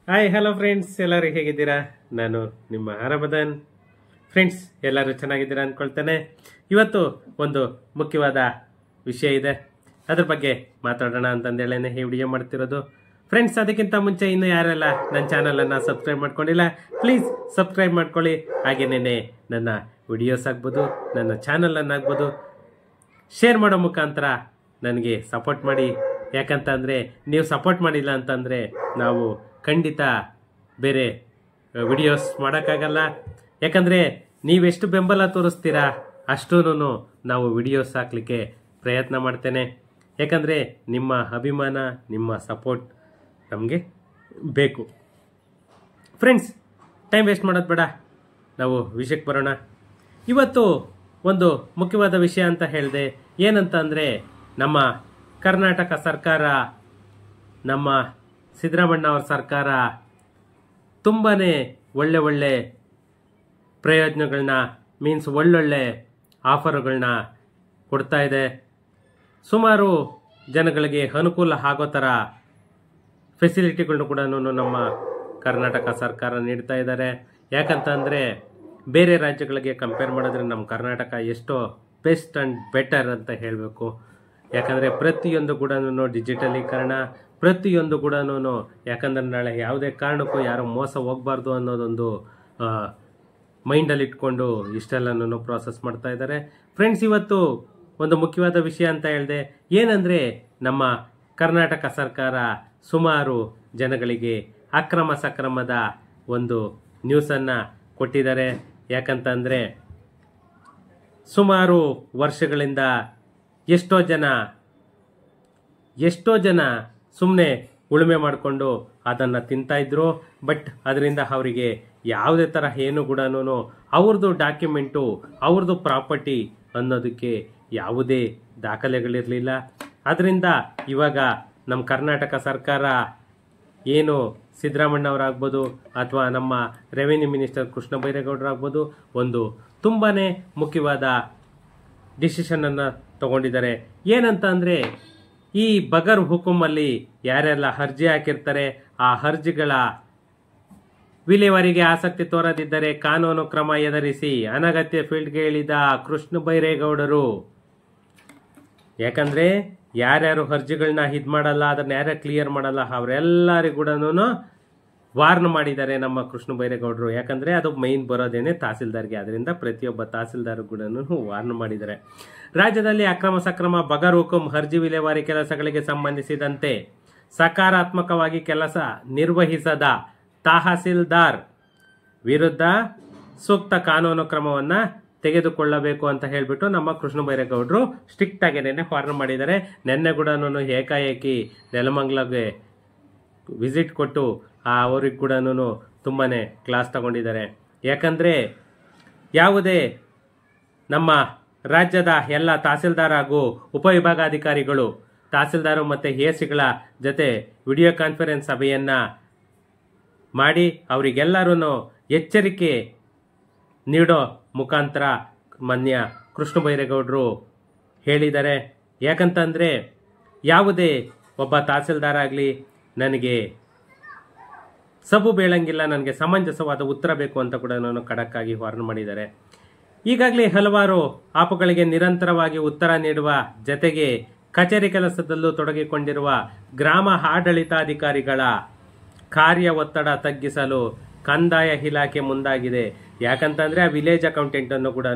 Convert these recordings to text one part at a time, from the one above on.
Hi hello friends, ಎಲ್ಲರೂ ಹೇಗಿದ್ದೀರಾ? ನಾನು ನಿಮ್ಮ ಹರಬದನ್. ಫ್ರೆಂಡ್ಸ್, ಎಲ್ಲರೂ ಚೆನ್ನಾಗಿದ್ದೀರಾ ಅಂದ್ಕೊಳ್ತೇನೆ. ಇವತ್ತು ಒಂದು ಮುಖ್ಯವಾದ ವಿಷಯ ಇದೆ, ಅದ್ರ ಬಗ್ಗೆ ಮಾತಾಡೋಣ ಅಂತಂದೇಳೇನೆ ಈ ವಿಡಿಯೋ ಮಾಡ್ತಿರೋದು. ಫ್ರೆಂಡ್ಸ್, ಅದಕ್ಕಿಂತ ಮುಂಚೆ ಇನ್ನು ಯಾರೆಲ್ಲ ನನ್ನ ಚಾನಲನ್ನು ಸಬ್ಸ್ಕ್ರೈಬ್ ಮಾಡ್ಕೊಂಡಿಲ್ಲ, ಪ್ಲೀಸ್ ಸಬ್ಸ್ಕ್ರೈಬ್ ಮಾಡ್ಕೊಳ್ಳಿ. ಹಾಗೇನೇ ನನ್ನ ವಿಡಿಯೋಸ್ ಆಗ್ಬೋದು, ನನ್ನ ಚಾನಲನ್ನು ಆಗ್ಬೋದು ಶೇರ್ ಮಾಡೋ ಮುಖಾಂತರ ನನಗೆ ಸಪೋರ್ಟ್ ಮಾಡಿ. ಯಾಕಂತಂದರೆ ನೀವು ಸಪೋರ್ಟ್ ಮಾಡಿಲ್ಲ ಅಂತಂದರೆ ನಾವು ಖಂಡಿತ ಬೇರೆ ವಿಡಿಯೋಸ್ ಮಾಡೋಕ್ಕಾಗಲ್ಲ. ಯಾಕಂದರೆ ನೀವೆಷ್ಟು ಬೆಂಬಲ ತೋರಿಸ್ತೀರಾ ಅಷ್ಟೂ ನಾವು ವಿಡಿಯೋಸ್ ಹಾಕಲಿಕ್ಕೆ ಪ್ರಯತ್ನ ಮಾಡ್ತೇನೆ. ಯಾಕಂದರೆ ನಿಮ್ಮ ಅಭಿಮಾನ, ನಿಮ್ಮ ಸಪೋರ್ಟ್ ನಮಗೆ ಬೇಕು. ಫ್ರೆಂಡ್ಸ್, ಟೈಮ್ ವೇಸ್ಟ್ ಮಾಡೋದು ಬೇಡ, ನಾವು ವಿಷಯಕ್ಕೆ ಬರೋಣ. ಇವತ್ತು ಒಂದು ಮುಖ್ಯವಾದ ವಿಷಯ ಅಂತ ಹೇಳಿದೆ. ಏನಂತ ಅಂದರೆ, ನಮ್ಮ ಕರ್ನಾಟಕ ಸರ್ಕಾರ, ನಮ್ಮ ಸಿದ್ದರಾಮಣ್ಣ ಅವರ ಸರ್ಕಾರ ತುಂಬಾ ಒಳ್ಳೆ ಪ್ರಯೋಜನಗಳನ್ನ ಒಳ್ಳೊಳ್ಳೆ ಆಫರ್ಗಳನ್ನ ಕೊಡ್ತಾ ಇದೆ. ಸುಮಾರು ಜನಗಳಿಗೆ ಅನುಕೂಲ ಆಗೋ ಥರ ಫೆಸಿಲಿಟಿಗಳನ್ನ ಕೂಡ ನಮ್ಮ ಕರ್ನಾಟಕ ಸರ್ಕಾರ ನೀಡ್ತಾ ಇದ್ದಾರೆ. ಯಾಕಂತಂದರೆ ಬೇರೆ ರಾಜ್ಯಗಳಿಗೆ ಕಂಪೇರ್ ಮಾಡಿದ್ರೆ ನಮ್ಮ ಕರ್ನಾಟಕ ಎಷ್ಟೋ ಬೆಸ್ಟ್ ಆ್ಯಂಡ್ ಬೆಟರ್ ಅಂತ ಹೇಳಬೇಕು. ಯಾಕಂದರೆ ಪ್ರತಿಯೊಂದು ಕೂಡ ಡಿಜಿಟಲೀಕರಣ, ಪ್ರತಿಯೊಂದು ಕೂಡ ಯಾಕಂದ್ರೆ ನಾಳೆ ಯಾವುದೇ ಕಾರಣಕ್ಕೂ ಯಾರು ಮೋಸ ಹೋಗಬಾರ್ದು ಅನ್ನೋದೊಂದು ಮೈಂಡಲ್ಲಿ ಇಟ್ಕೊಂಡು ಇಷ್ಟೆಲ್ಲನೂ ಪ್ರಾಸೆಸ್ ಮಾಡ್ತಾ ಇದ್ದಾರೆ. ಫ್ರೆಂಡ್ಸ್, ಇವತ್ತು ಒಂದು ಮುಖ್ಯವಾದ ವಿಷಯ ಅಂತ ಹೇಳಿದೆ. ಏನಂದರೆ, ನಮ್ಮ ಕರ್ನಾಟಕ ಸರ್ಕಾರ ಸುಮಾರು ಜನಗಳಿಗೆ ಅಕ್ರಮ ಸಕ್ರಮದ ಒಂದು ನ್ಯೂಸನ್ನು ಕೊಟ್ಟಿದ್ದಾರೆ. ಯಾಕಂತಂದರೆ ಸುಮಾರು ವರ್ಷಗಳಿಂದ ಎಷ್ಟೋ ಜನ ಸುಮ್ಮನೆ ಉಳುಮೆ ಮಾಡಿಕೊಂಡು ಅದನ್ನು ತಿಂತಾಯಿದ್ರು. ಬಟ್ ಅದರಿಂದ ಅವರಿಗೆ ಯಾವುದೇ ಥರ ಏನು ಕೂಡ ಅವ್ರದ್ದು ಡಾಕ್ಯುಮೆಂಟು, ಅವ್ರದ್ದು ಪ್ರಾಪರ್ಟಿ ಅನ್ನೋದಕ್ಕೆ ಯಾವುದೇ ದಾಖಲೆಗಳಿರಲಿಲ್ಲ. ಅದರಿಂದ ಇವಾಗ ನಮ್ಮ ಕರ್ನಾಟಕ ಸರ್ಕಾರ ಏನು ಸಿದ್ದರಾಮಣ್ಣವರಾಗ್ಬೋದು ಅಥವಾ ನಮ್ಮ ರೆವಿನ್ಯೂ ಮಿನಿಸ್ಟರ್ ಕೃಷ್ಣ ಬೈರೇಗೌಡರಾಗ್ಬೋದು, ಒಂದು ತುಂಬಾ ಮುಖ್ಯವಾದ ಡಿಸಿಷನನ್ನು ತಗೊಂಡಿದ್ದಾರೆ. ಏನಂತ ಅಂದರೆ, ಈ ಬಗರ್ ಹುಕುಮಲ್ಲಿ ಯಾರೆಲ್ಲ ಅರ್ಜಿ ಹಾಕಿರ್ತಾರೆ ಆ ಅರ್ಜಿಗಳ ವಿಲೇವಾರಿಗೆ ಆಸಕ್ತಿ ತೋರದಿದ್ದರೆ ಕಾನೂನು ಕ್ರಮ ಎದುರಿಸಿ ಅನಗತ್ಯ ಫೀಲ್ಡ್ಗೆ ಇಳಿದ ಕೃಷ್ಣ ಬೈರೇಗೌಡರು. ಯಾಕಂದರೆ ಯಾರ್ಯಾರು ಅರ್ಜಿಗಳನ್ನ ಮಾಡಲ್ಲ, ಅದನ್ನ ಯಾರ್ಯಾರು ಕ್ಲಿಯರ್ ಮಾಡಲ್ಲ, ಅವರೆಲ್ಲರಿಗೂ ಕೂಡ ವಾರ್ನ್ ಮಾಡಿದ್ದಾರೆ ನಮ್ಮ ಕೃಷ್ಣ ಬೈರೇಗೌಡರು. ಯಾಕಂದರೆ ಅದು ಮೈನ್ ಬರೋದೇನೆ ತಹಸೀಲ್ದಾರ್ಗೆ. ಅದರಿಂದ ಪ್ರತಿಯೊಬ್ಬ ತಹಸೀಲ್ದಾರ್ ಕೂಡ ವಾರ್ನ್ ಮಾಡಿದ್ದಾರೆ. ರಾಜ್ಯದಲ್ಲಿ ಅಕ್ರಮ ಸಕ್ರಮ ಬಗರ್ ಹುಕುಂ ಅರ್ಜಿ ವಿಲೇವಾರಿ ಕೆಲಸಗಳಿಗೆ ಸಂಬಂಧಿಸಿದಂತೆ ಸಕಾರಾತ್ಮಕವಾಗಿ ಕೆಲಸ ನಿರ್ವಹಿಸದ ತಹಸೀಲ್ದಾರ್ ವಿರುದ್ಧ ಸೂಕ್ತ ಕಾನೂನು ಕ್ರಮವನ್ನು ತೆಗೆದುಕೊಳ್ಳಬೇಕು ಅಂತ ಹೇಳಿಬಿಟ್ಟು ನಮ್ಮ ಕೃಷ್ಣ ಬೈರೇಗೌಡರು ಸ್ಟ್ರಿಕ್ಟ್ ಆಗಿ ವಾರ್ನ್ ಮಾಡಿದ್ದಾರೆ. ನಿನ್ನೆ ಕೂಡ ಏಕಾಏಕಿ ನೆಲಮಂಗಲಗೆ ವಿಸಿಟ್ ಕೊಟ್ಟು ಅವ್ರಿಗೆ ಕೂಡ ತುಂಬಾ ಕ್ಲಾಸ್ ತಗೊಂಡಿದ್ದಾರೆ. ಯಾಕಂದರೆ ಯಾವುದೇ ನಮ್ಮ ರಾಜ್ಯದ ಎಲ್ಲ ತಹಸೀಲ್ದಾರ್ ಹಾಗೂ ಉಪವಿಭಾಗಾಧಿಕಾರಿಗಳು, ತಹಸೀಲ್ದಾರು ಮತ್ತು ಎಸಿಗಳ ಜೊತೆ ವಿಡಿಯೋ ಕಾನ್ಫರೆನ್ಸ್ ಸಭೆಯನ್ನು ಮಾಡಿ ಅವರಿಗೆಲ್ಲರೂ ಎಚ್ಚರಿಕೆ ನೀಡೋ ಮುಖಾಂತರ ಮಾನ್ಯ ಕೃಷ್ಣ ಬೈರೇಗೌಡರು ಹೇಳಿದ್ದಾರೆ. ಯಾಕಂತಂದರೆ ಯಾವುದೇ ಒಬ್ಬ ತಹಸೀಲ್ದಾರ್ ಆಗಲಿ ನನಗೆ ಸಬು ಬೇಳಂಗಿಲ್ಲ, ನನಗೆ ಸಮಂಜಸವಾದ ಉತ್ತರ ಬೇಕು ಅಂತ ಕೂಡ ಖಡಕ್ಕಾಗಿ ವಾರ್ನ್ ಮಾಡಿದ್ದಾರೆ. ಈಗಾಗಲೇ ಹಲವಾರು ಆಪುಗಳಿಗೆ ನಿರಂತರವಾಗಿ ಉತ್ತರ ನೀಡುವ ಜತೆಗೆ ಕಚೇರಿ ಕೆಲಸದಲ್ಲೂ ತೊಡಗಿಕೊಂಡಿರುವ ಗ್ರಾಮ ಆಡಳಿತಾಧಿಕಾರಿಗಳ ಕಾರ್ಯ ಒತ್ತಡ ತಗ್ಗಿಸಲು ಕಂದಾಯ ಇಲಾಖೆ ಮುಂದಾಗಿದೆ. ಯಾಕಂತಂದರೆ ಆ ವಿಲೇಜ್ ಅಕೌಂಟೆಂಟನ್ನು ಕೂಡ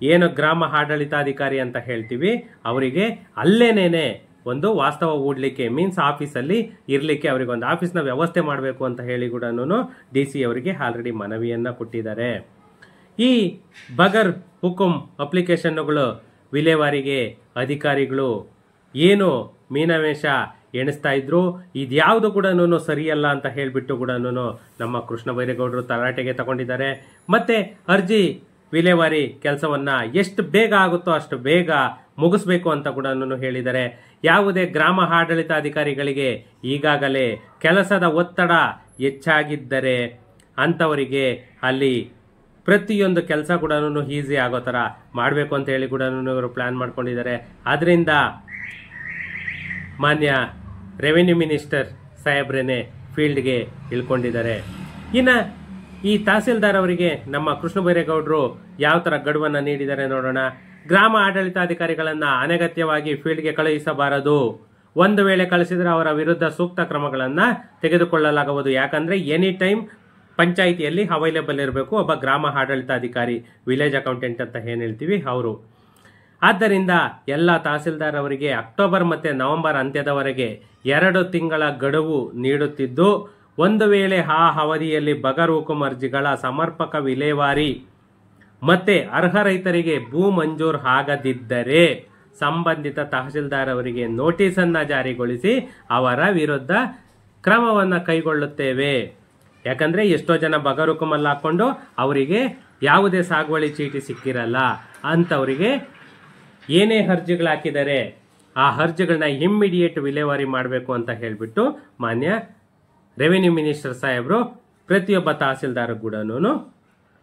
ಏನು ಗ್ರಾಮ ಆಡಳಿತಾಧಿಕಾರಿ ಅಂತ ಹೇಳ್ತೀವಿ, ಅವರಿಗೆ ಅಲ್ಲೇನೇನೆ ಒಂದು ವಾಸ್ತವ ಹೂಡಲಿಕ್ಕೆ ಆಫೀಸಲ್ಲಿ ಇರಲಿಕ್ಕೆ ಅವರಿಗೆ ಒಂದು ಆಫೀಸ್ನ ವ್ಯವಸ್ಥೆ ಮಾಡಬೇಕು ಅಂತ ಹೇಳಿ ಕೂಡ DC ಅವರಿಗೆ ಆಲ್ರೆಡಿ ಮನವಿಯನ್ನು ಕೊಟ್ಟಿದ್ದಾರೆ. ಈ ಬಗರ್ ಹುಕುಂ ಅಪ್ಲಿಕೇಶನ್ಗಳು ವಿಲೇವಾರಿಗೆ ಅಧಿಕಾರಿಗಳು ಏನು ಮೀನಮೇಷ ಎಣಿಸ್ತಾ ಇದ್ರು, ಇದ್ಯಾವುದು ಕೂಡ ಸರಿಯಲ್ಲ ಅಂತ ಹೇಳಿಬಿಟ್ಟು ಕೂಡ ನಮ್ಮ ಕೃಷ್ಣ ಬೈರೇಗೌಡರು ತರಾಟೆಗೆ ತಗೊಂಡಿದ್ದಾರೆ. ಮತ್ತೆ ಅರ್ಜಿ ವಿಲೇವಾರಿ ಕೆಲಸವನ್ನ ಎಷ್ಟು ಬೇಗ ಆಗುತ್ತೋ ಅಷ್ಟು ಬೇಗ ಮುಗಿಸ್ಬೇಕು ಅಂತ ಕೂಡ ಹೇಳಿದ್ದಾರೆ. ಯಾವುದೇ ಗ್ರಾಮ ಆಡಳಿತಾಧಿಕಾರಿಗಳಿಗೆ ಈಗಾಗಲೇ ಕೆಲಸದ ಒತ್ತಡ ಹೆಚ್ಚಾಗಿದ್ದರೆ ಅಂಥವರಿಗೆ ಅಲ್ಲಿ ಪ್ರತಿಯೊಂದು ಕೆಲಸ ಕೂಡ ಈಸಿ ಆಗೋ ಥರ ಮಾಡಬೇಕು ಅಂತ ಹೇಳಿ ಕೂಡ ಇವರು ಪ್ಲಾನ್ ಮಾಡ್ಕೊಂಡಿದ್ದಾರೆ. ಆದ್ದರಿಂದ ಮಾನ್ಯ ರೆವಿನ್ಯೂ ಮಿನಿಸ್ಟರ್ ಸಾಹೇಬ್ರೇನೆ ಫೀಲ್ಡ್ಗೆ ಇಳ್ಕೊಂಡಿದ್ದಾರೆ. ಇನ್ನು ಈ ತಹಸೀಲ್ದಾರ್ ಅವರಿಗೆ ನಮ್ಮ ಕೃಷ್ಣ ಬೈರೇಗೌಡರು ಯಾವ ಥರ ಗಡುವನ್ನು ನೀಡಿದ್ದಾರೆ ನೋಡೋಣ. ಗ್ರಾಮ ಆಡಳಿತಾಧಿಕಾರಿಗಳನ್ನು ಅನಗತ್ಯವಾಗಿ ಫೀಲ್ಡ್ಗೆ ಕಳುಹಿಸಬಾರದು. ಒಂದು ವೇಳೆ ಕಳಿಸಿದರೆ ಅವರ ವಿರುದ್ಧ ಸೂಕ್ತ ಕ್ರಮಗಳನ್ನು ತೆಗೆದುಕೊಳ್ಳಲಾಗುವುದು. ಯಾಕಂದರೆ ಎನಿ ಟೈಮ್ ಪಂಚಾಯಿತಿಯಲ್ಲಿ ಅವೈಲೇಬಲ್ ಇರಬೇಕು ಒಬ್ಬ ಗ್ರಾಮ ಆಡಳಿತಾಧಿಕಾರಿ, ವಿಲೇಜ್ ಅಕೌಂಟೆಂಟ್ ಅಂತ ಏನು ಹೇಳ್ತೀವಿ ಅವರು. ಆದ್ದರಿಂದ ಎಲ್ಲ ತಹಸೀಲ್ದಾರ್ ಅವರಿಗೆ ಅಕ್ಟೋಬರ್ ಮತ್ತು ನವೆಂಬರ್ ಅಂತ್ಯದವರೆಗೆ 2 ತಿಂಗಳ ಗಡುವು ನೀಡುತ್ತಿದ್ದು, ಒಂದು ವೇಳೆ ಆ ಅವಧಿಯಲ್ಲಿ ಬಗರ್ ಹುಕುಂ ಅರ್ಜಿಗಳ ಸಮರ್ಪಕ ವಿಲೇವಾರಿ ಮತ್ತೆ ಅರ್ಹ ರೈತರಿಗೆ ಭೂ ಮಂಜೂರು ಆಗದಿದ್ದರೆ ಸಂಬಂಧಿತ ತಹಸೀಲ್ದಾರ್ ಅವರಿಗೆ ನೋಟಿಸನ್ನು ಜಾರಿಗೊಳಿಸಿ ಅವರ ವಿರುದ್ಧ ಕ್ರಮವನ್ನು ಕೈಗೊಳ್ಳುತ್ತೇವೆ. ಯಾಕಂದರೆ ಎಷ್ಟೋ ಜನ ಬಗರ್ ಹುಕುಮಲ್ಲಿ ಹಾಕ್ಕೊಂಡು ಅವರಿಗೆ ಯಾವುದೇ ಸಾಗುವಳಿ ಚೀಟಿ ಸಿಕ್ಕಿರಲ್ಲ. ಅಂಥವರಿಗೆ ಏನೇ ಅರ್ಜಿಗಳು ಹಾಕಿದ್ದಾರೆ ಆ ಅರ್ಜಿಗಳನ್ನ ಇಮ್ಮಿಡಿಯೇಟ್ ವಿಲೇವಾರಿ ಮಾಡಬೇಕು ಅಂತ ಹೇಳಿಬಿಟ್ಟು ಮಾನ್ಯ ರೆವಿನ್ಯೂ ಮಿನಿಸ್ಟರ್ ಸಾಹೇಬರು ಪ್ರತಿಯೊಬ್ಬ ತಹಸೀಲ್ದಾರ್ ಕೂಡ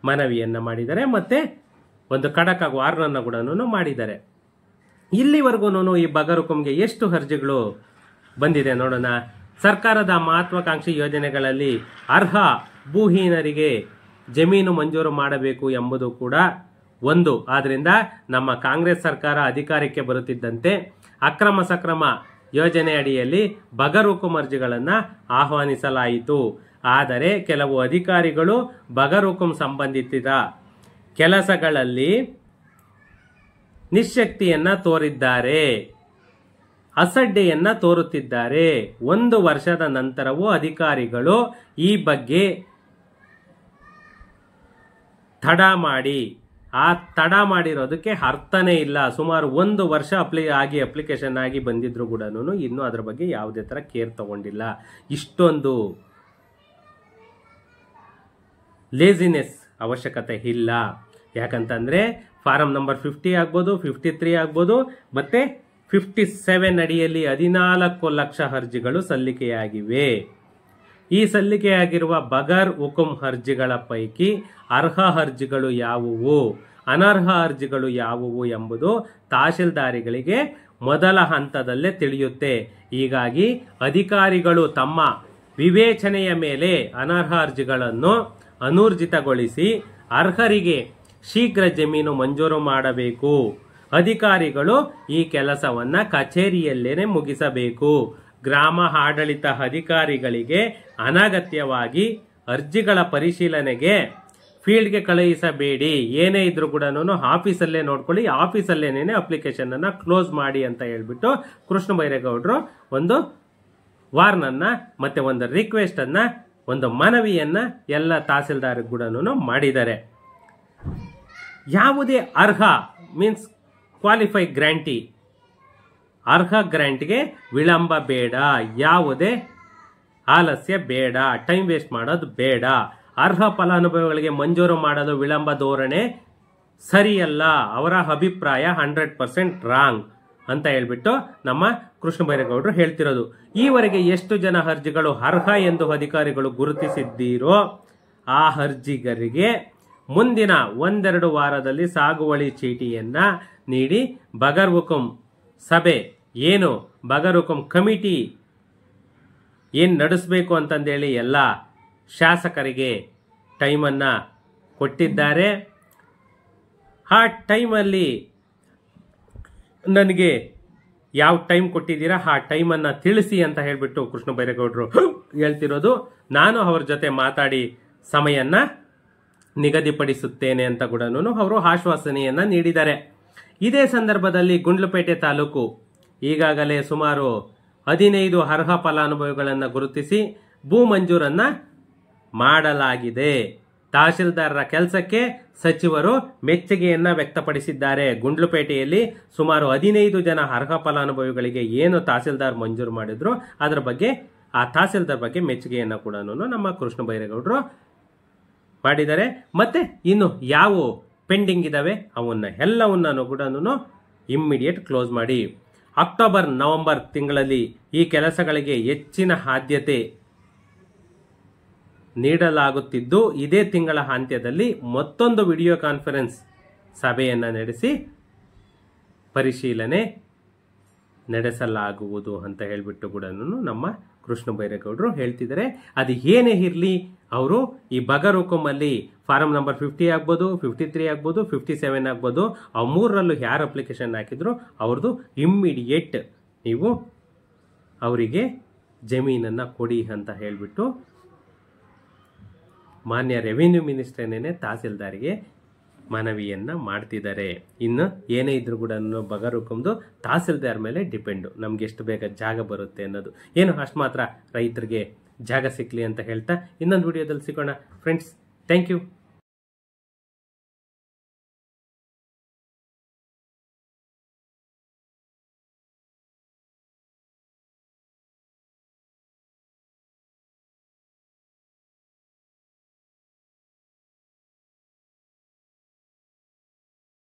ಮನವಿಯನ್ನು ಮಾಡಿದ್ದಾರೆ. ಮತ್ತು ಒಂದು ಖಡಕ್ ವಾರ್ನನ್ನು ಕೂಡ ಮಾಡಿದ್ದಾರೆ. ಇಲ್ಲಿವರೆಗೂ ಈ ಬಗರ್ ಹುಕುಂಗೆ ಎಷ್ಟು ಅರ್ಜಿಗಳು ಬಂದಿದೆ ನೋಡೋಣ. ಸರ್ಕಾರದ ಮಹತ್ವಾಕಾಂಕ್ಷಿ ಯೋಜನೆಗಳಲ್ಲಿ ಅರ್ಹ ಭೂಹೀನರಿಗೆ ಜಮೀನು ಮಂಜೂರು ಮಾಡಬೇಕು ಎಂಬುದು ಕೂಡ ಒಂದು. ಆದ್ದರಿಂದ ನಮ್ಮ ಕಾಂಗ್ರೆಸ್ ಸರ್ಕಾರ ಅಧಿಕಾರಕ್ಕೆ ಬರುತ್ತಿದ್ದಂತೆ ಅಕ್ರಮ ಸಕ್ರಮ ಯೋಜನೆ ಅಡಿಯಲ್ಲಿ ಬಗರ್ ಹುಕುಂ ಅರ್ಜಿಗಳನ್ನು ಆಹ್ವಾನಿಸಲಾಯಿತು. ಆದರೆ ಕೆಲವು ಅಧಿಕಾರಿಗಳು ಬಗರ್ ಹುಕುಂ ಸಂಬಂಧಿತ ಕೆಲಸಗಳಲ್ಲಿ ನಿಶ್ಶಕ್ತಿಯನ್ನ ತೋರಿದ್ದಾರೆ, ಅಸಡ್ಡೆಯನ್ನ ತೋರುತ್ತಿದ್ದಾರೆ. 1 ವರ್ಷದ ನಂತರವೂ ಅಧಿಕಾರಿಗಳು ಈ ಬಗ್ಗೆ ತಡ ಮಾಡಿರೋದಕ್ಕೆ ಅರ್ಥನೇ ಇಲ್ಲ. ಸುಮಾರು 1 ವರ್ಷ ಅಪ್ಲಿಕೇಶನ್ ಆಗಿ ಬಂದಿದ್ರು ಕೂಡ ಇನ್ನೂ ಅದರ ಬಗ್ಗೆ ಯಾವುದೇ ಥರ ಕೇರ್ ತಗೊಂಡಿಲ್ಲ. ಇಷ್ಟೊಂದು ಲೇಜಿನೆಸ್ ಅವಶ್ಯಕತೆ ಇಲ್ಲ. ಯಾಕಂತಂದರೆ ಫಾರಂ ನಂಬರ್ 50 ಆಗ್ಬೋದು, 53 ಆಗ್ಬೋದು, ಮತ್ತು 57 ಅಡಿಯಲ್ಲಿ 14 ಲಕ್ಷ ಅರ್ಜಿಗಳು ಸಲ್ಲಿಕೆಯಾಗಿವೆ. ಈ ಸಲ್ಲಿಕೆಯಾಗಿರುವ ಬಗರ್ ಹುಕುಂ ಅರ್ಜಿಗಳ ಪೈಕಿ ಅರ್ಹ ಅರ್ಜಿಗಳು ಯಾವುವು, ಅನರ್ಹ ಅರ್ಜಿಗಳು ಯಾವುವು ಎಂಬುದು ತಹಶೀಲ್ದಾರಿಗಳಿಗೆ ಮೊದಲ ಹಂತದಲ್ಲೇ ತಿಳಿಯುತ್ತೆ. ಹೀಗಾಗಿ ಅಧಿಕಾರಿಗಳು ತಮ್ಮ ವಿವೇಚನೆಯ ಮೇಲೆ ಅನರ್ಹ ಅರ್ಜಿಗಳನ್ನು ಅನೂರ್ಜಿತಗೊಳಿಸಿ ಅರ್ಹರಿಗೆ ಶೀಘ್ರ ಜಮೀನು ಮಂಜೂರು ಮಾಡಬೇಕು. ಅಧಿಕಾರಿಗಳು ಈ ಕೆಲಸವನ್ನು ಕಚೇರಿಯಲ್ಲೇನೆ ಮುಗಿಸಬೇಕು. ಗ್ರಾಮ ಆಡಳಿತ ಅಧಿಕಾರಿಗಳಿಗೆ ಅನಗತ್ಯವಾಗಿ ಅರ್ಜಿಗಳ ಪರಿಶೀಲನೆಗೆ ಫೀಲ್ಡ್ಗೆ ಕಳುಹಿಸಬೇಡಿ. ಏನೇ ಇದ್ರೂ ಕೂಡ ಆಫೀಸಲ್ಲೇ ನೋಡ್ಕೊಳ್ಳಿ, ಆಫೀಸಲ್ಲೇನೇ ಅಪ್ಲಿಕೇಶನ್ ಅನ್ನ ಕ್ಲೋಸ್ ಮಾಡಿ ಅಂತ ಹೇಳ್ಬಿಟ್ಟು ಕೃಷ್ಣ ಬೈರೇಗೌಡರು ಒಂದು ವಾರ್ನನ್ನ ಮತ್ತೆ ಒಂದು ರಿಕ್ವೆಸ್ಟ್ ಅನ್ನ, ಒಂದು ಮನವಿಯನ್ನ ಎಲ್ಲ ತಹಸೀಲ್ದಾರ್ ಕೂಡ ಮಾಡಿದ್ದಾರೆ. ಯಾವುದೇ ಅರ್ಹ ಮೀನ್ಸ್ ಕ್ವಾಲಿಫೈ ಗ್ರಾಂಟಿ, ಅರ್ಹ ಗ್ರಾಂಟ್ಗೆ ವಿಳಂಬ ಬೇಡ, ಯಾವುದೇ ಆಲಸ್ಯ ಬೇಡ, ಟೈಮ್ ವೇಸ್ಟ್ ಮಾಡೋದು ಬೇಡ. ಅರ್ಹ ಫಲಾನುಭವಿಗಳಿಗೆ ಮಂಜೂರು ಮಾಡಲು ವಿಳಂಬ ಧೋರಣೆ ಸರಿಯಲ್ಲ, ಅವರ ಅಭಿಪ್ರಾಯ 100% ರಾಂಗ್ ಅಂತ ಹೇಳ್ಬಿಟ್ಟು ನಮ್ಮ ಕೃಷ್ಣ ಬೈರೇಗೌಡರು ಹೇಳ್ತಿರೋದು. ಈವರೆಗೆ ಎಷ್ಟು ಜನ ಅರ್ಜಿಗಳು ಅರ್ಹ ಎಂದು ಅಧಿಕಾರಿಗಳು ಗುರುತಿಸಿದ್ದೀರೋ ಆ ಅರ್ಜಿಗರಿಗೆ ಮುಂದಿನ 1-2 ವಾರದಲ್ಲಿ ಸಾಗುವಳಿ ಚೀಟಿಯನ್ನ ನೀಡಿ ಬಗರ್ ಹುಕುಂ ಸಭೆ ಏನು ಬಗರ್ ಹುಕುಂ ಕಮಿಟಿ ಏನು ನಡೆಸಬೇಕು ಅಂತಂದೇಳಿ ಎಲ್ಲ ಶಾಸಕರಿಗೆ ಟೈಮನ್ನು ಕೊಟ್ಟಿದ್ದಾರೆ. ಆ ಟೈಮಲ್ಲಿ ನನಗೆ ಯಾವ ಟೈಮ್ ಕೊಟ್ಟಿದ್ದೀರಾ ಆ ಟೈಮನ್ನು ತಿಳಿಸಿ ಅಂತ ಹೇಳಿಬಿಟ್ಟು ಕೃಷ್ಣ ಬೈರೇಗೌಡರು ಹೇಳ್ತಿರೋದು. ನಾನು ಅವ್ರ ಜೊತೆ ಮಾತಾಡಿ ಸಮಯನ್ನ ನಿಗದಿಪಡಿಸುತ್ತೇನೆ ಅಂತ ಕೂಡ ಅವರು ಆಶ್ವಾಸನೆಯನ್ನ ನೀಡಿದ್ದಾರೆ. ಇದೇ ಸಂದರ್ಭದಲ್ಲಿ ಗುಂಡ್ಲುಪೇಟೆ ತಾಲೂಕು ಈಗಾಗಲೇ ಸುಮಾರು 15 ಅರ್ಹ ಫಲಾನುಭವಿಗಳನ್ನು ಗುರುತಿಸಿ ಭೂ ಮಂಜೂರನ್ನ ಮಾಡಲಾಗಿದೆ. ತಹಶೀಲ್ದಾರರ ಕೆಲಸಕ್ಕೆ ಸಚಿವರು ಮೆಚ್ಚುಗೆಯನ್ನ ವ್ಯಕ್ತಪಡಿಸಿದ್ದಾರೆ. ಗುಂಡ್ಲುಪೇಟೆಯಲ್ಲಿ ಸುಮಾರು 15 ಜನ ಅರ್ಹ ಫಲಾನುಭವಿಗಳಿಗೆ ಏನು ತಹಶೀಲ್ದಾರ್ ಮಂಜೂರು ಮಾಡಿದ್ರು ಅದರ ಬಗ್ಗೆ, ಆ ತಹಶೀಲ್ದಾರ್ ಬಗ್ಗೆ ಮೆಚ್ಚುಗೆಯನ್ನ ಕೂಡ ನಮ್ಮ ಕೃಷ್ಣ ಬೈರೇಗೌಡರು ಮಾಡಿದ್ದಾರೆ. ಮತ್ತೆ ಇನ್ನು ಯಾವ ಪೆಂಡಿಂಗ್ ಇದಾವೆ ಅವನ್ನ ಎಲ್ಲವನ್ನ ಕೂಡ ಇಮ್ಮಿಡಿಯೇಟ್ ಕ್ಲೋಸ್ ಮಾಡಿ ಅಕ್ಟೋಬರ್ ನವೆಂಬರ್ ತಿಂಗಳಲ್ಲಿ ಈ ಕೆಲಸಗಳಿಗೆ ಹೆಚ್ಚಿನ ಆದ್ಯತೆ ನೀಡಲಾಗುತ್ತಿದ್ದು, ಇದೇ ತಿಂಗಳ ಅಂತ್ಯದಲ್ಲಿ ಮತ್ತೊಂದು ವಿಡಿಯೋ ಕಾನ್ಫರೆನ್ಸ್ ಸಭೆಯನ್ನು ನಡೆಸಿ ಪರಿಶೀಲನೆ ನಡೆಸಲಾಗುವುದು ಅಂತ ಹೇಳ್ಬಿಟ್ಟು ಕೂಡ ನಮ್ಮ ಕೃಷ್ಣ ಬೈರೇಗೌಡರು ಹೇಳ್ತಿದ್ದಾರೆ. ಅದು ಏನೇ ಇರಲಿ ಅವರು ಈ ಬಗರ್ ಹುಕುಮಲ್ಲಿ ಫಾರಂ ನಂಬರ್ 50 ಆಗ್ಬೋದು, 53 ಆಗ್ಬೋದು, 57 ಆಗ್ಬೋದು, ಆ ಮೂರರಲ್ಲೂ ಯಾರು ಅಪ್ಲಿಕೇಶನ್ ಹಾಕಿದ್ರು ಅವ್ರದ್ದು ಇಮ್ಮಿಡಿಯೇಟ್ ನೀವು ಅವರಿಗೆ ಜಮೀನನ್ನು ಕೊಡಿ ಅಂತ ಹೇಳಿಬಿಟ್ಟು ಮಾನ್ಯ ರೆವಿನ್ಯೂ ಮಿನಿಸ್ಟರ್ನೇ ತಹಸೀಲ್ದಾರ್ಗೆ ಮನವಿಯನ್ನ ಮಾಡ್ತಿದ್ದಾರೆ. ಇನ್ನು ಏನೇ ಇದ್ರೂ ಕೂಡ ಬಗರ್ ಹುಕುಮ್ದು ತಹಸೀಲ್ದಾರ್ ಮೇಲೆ ಡಿಪೆಂಡು, ನಮ್ಗೆ ಎಷ್ಟು ಬೇಗ ಜಾಗ ಬರುತ್ತೆ ಅನ್ನೋದು. ಏನು ಅಷ್ಟು ಮಾತ್ರ ರೈತರಿಗೆ ಜಾಗ ಸಿಕ್ಕಲಿ ಅಂತ ಹೇಳ್ತಾ ಇನ್ನೊಂದು ವಿಡಿಯೋದಲ್ಲಿ ಸಿಗೋಣ ಫ್ರೆಂಡ್ಸ್. Thank you.